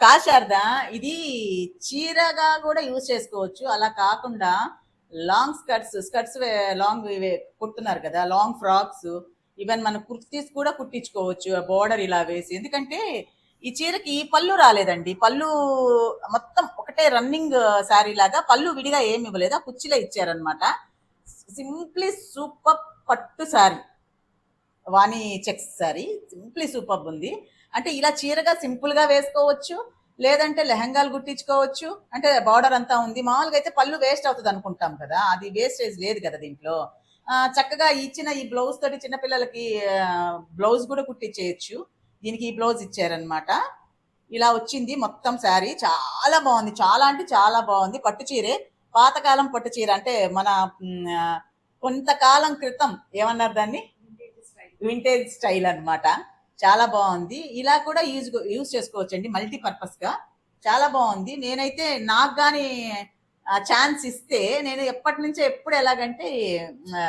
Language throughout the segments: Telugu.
కాదు శారదా, ఇది చీరగా కూడా యూజ్ చేసుకోవచ్చు. అలా కాకుండా లాంగ్ స్కర్ట్స్ లాంగ్ ఇవే కుడుతున్నారు కదా, లాంగ్ ఫ్రాక్స్, ఈవెన్ మన కుర్తీస్ కూడా కుట్టించుకోవచ్చు బోర్డర్ ఇలా వేసి. ఎందుకంటే ఈ చీరకి పళ్ళు రాలేదండి, పళ్ళు మొత్తం ఒకటే రన్నింగ్ శారీ లాగా, పళ్ళు విడిగా ఏమి ఇవ్వలేదు, ఆ కుర్చీలో ఇచ్చారనమాట. సింప్లీ సూపర్ పట్టు శారీ, వాణి చెక్స్ శారీ, సింప్లీ సూపర్ ఉంది. అంటే ఇలా చీరగా సింపుల్ గా వేసుకోవచ్చు, లేదంటే లెహంగాలు కుట్టించుకోవచ్చు. అంటే బార్డర్ అంతా ఉంది. మామూలుగా అయితే పళ్ళు వేస్ట్ అవుతుంది అనుకుంటాం కదా, అది వేస్టేజ్ లేదు కదా దీంట్లో. చక్కగా ఇచ్చిన ఈ బ్లౌజ్ తోటి చిన్నపిల్లలకి బ్లౌజ్ కూడా కుట్టించేయచ్చు. దీనికి ఈ బ్లౌజ్ ఇచ్చారనమాట. ఇలా వచ్చింది మొత్తం శారీ. చాలా బాగుంది, చాలా అంటే చాలా బాగుంది. పట్టు చీరే, పాతకాలం పట్టు చీర. అంటే మన కొంతకాలం క్రితం ఏమన్నారు దాన్ని, వింటేజ్ స్టైల్ అన్నమాట. చాలా బాగుంది. ఇలా కూడా యూజ్ చేసుకోవచ్చు అండి, మల్టీపర్పస్ గా. చాలా బాగుంది. నేనైతే నాకు కానీ ఛాన్స్ ఇస్తే నేను ఎప్పటి నుంచో ఎప్పుడు ఎలాగంటే ఆ,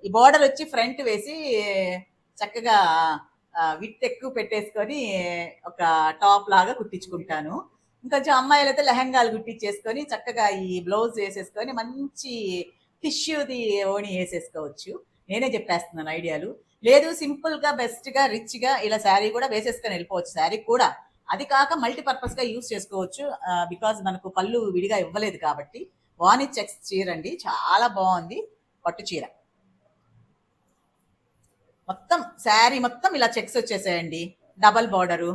ఈ బోర్డర్ వచ్చి ఫ్రంట్ వేసి చక్కగా విత్ ఎక్కువ పెట్టేసుకొని ఒక టాప్ లాగా కుట్టించుకుంటాను. ఇంకొంచెం అమ్మాయిలు అయితే లెహంగాలు కుట్టించేసుకొని చక్కగా ఈ బ్లౌజ్ వేసేసుకొని మంచి టిష్యూది ఓణి వేసేసుకోవచ్చు. నేనే చెప్పేస్తున్నాను ఐడియాలు. లేదు సింపుల్ గా బెస్ట్ గా రిచ్ గా ఇలా శారీ కూడా వేసేసుకొని వెళ్ళిపోవచ్చు. శారీ కూడా అది కాక మల్టీపర్పస్ గా యూజ్ చేసుకోవచ్చు. బికాజ్ మనకు పళ్ళు విడిగా ఇవ్వలేదు కాబట్టి. వాణి చెక్స్ చీర అండి, చాలా బాగుంది. పట్టు చీర మొత్తం శారీ మొత్తం ఇలా చెక్స్ వచ్చేసాయండి. Double border.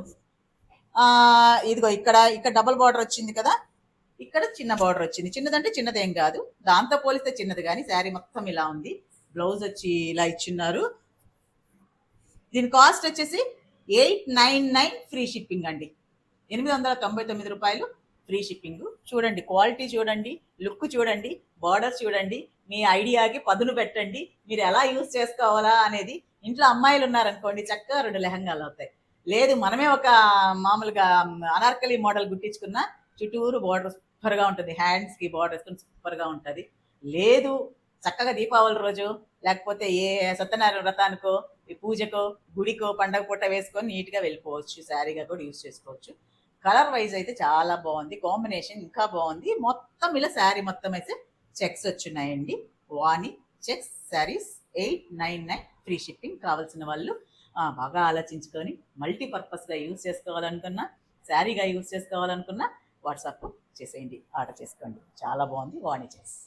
ఇదిగో ఇక్కడ ఇక్కడ డబల్ బార్డర్ వచ్చింది కదా, ఇక్కడ చిన్న బార్డర్ వచ్చింది. చిన్నదంటే చిన్నదేం కాదు, దాంతో పోలిస్తే చిన్నది, కానీ శారీ మొత్తం ఇలా ఉంది. బ్లౌజ్ వచ్చి ఇలా ఇచ్చున్నారు. దీని కాస్ట్ వచ్చేసి 899 ఫ్రీ షిప్పింగ్ అండి. 899 రూపాయలు ఫ్రీ షిప్పింగ్. చూడండి క్వాలిటీ, చూడండి లుక్, చూడండి బార్డర్, చూడండి మీ ఐడియాకి పదును పెట్టండి. మీరు ఎలా యూజ్ చేసుకోవాలా అనేది. ఇంట్లో అమ్మాయిలు ఉన్నారనుకోండి, చక్కగా 2 లెహంగాలు అవుతాయి. లేదు మనమే ఒక మామూలుగా అనార్కలి మోడల్ గుట్టించుకున్న చుట్టూరు బార్డర్ సూపర్గా ఉంటుంది, హ్యాండ్స్కి బార్డర్ వేసుకుని సూపర్గా ఉంటుంది. లేదు చక్కగా దీపావళి రోజు లేకపోతే ఏ సత్యనారాయణ వ్రతానికో, ఈ పూజకో, గుడికో, పండగ పూట వేసుకొని నీట్గా వెళ్ళిపోవచ్చు. శారీగా కూడా యూజ్ చేసుకోవచ్చు. కలర్ వైజ్ అయితే చాలా బాగుంది, కాంబినేషన్ ఇంకా బాగుంది. మొత్తం ఇలా శారీ మొత్తం అయితే చెక్స్ వచ్చున్నాయండి. వాణి చెక్స్ శారీస్ 899 ఫ్రీ షిప్పింగ్. కావాల్సిన వాళ్ళు బాగా ఆలోచించుకొని మల్టీపర్పస్గా యూజ్ చేసుకోవాలనుకున్నా, శారీగా యూజ్ చేసుకోవాలనుకున్నా వాట్సాప్ చేసేయండి, ఆర్డర్ చేసుకోండి. చాలా బాగుంది వాణి చెక్స్.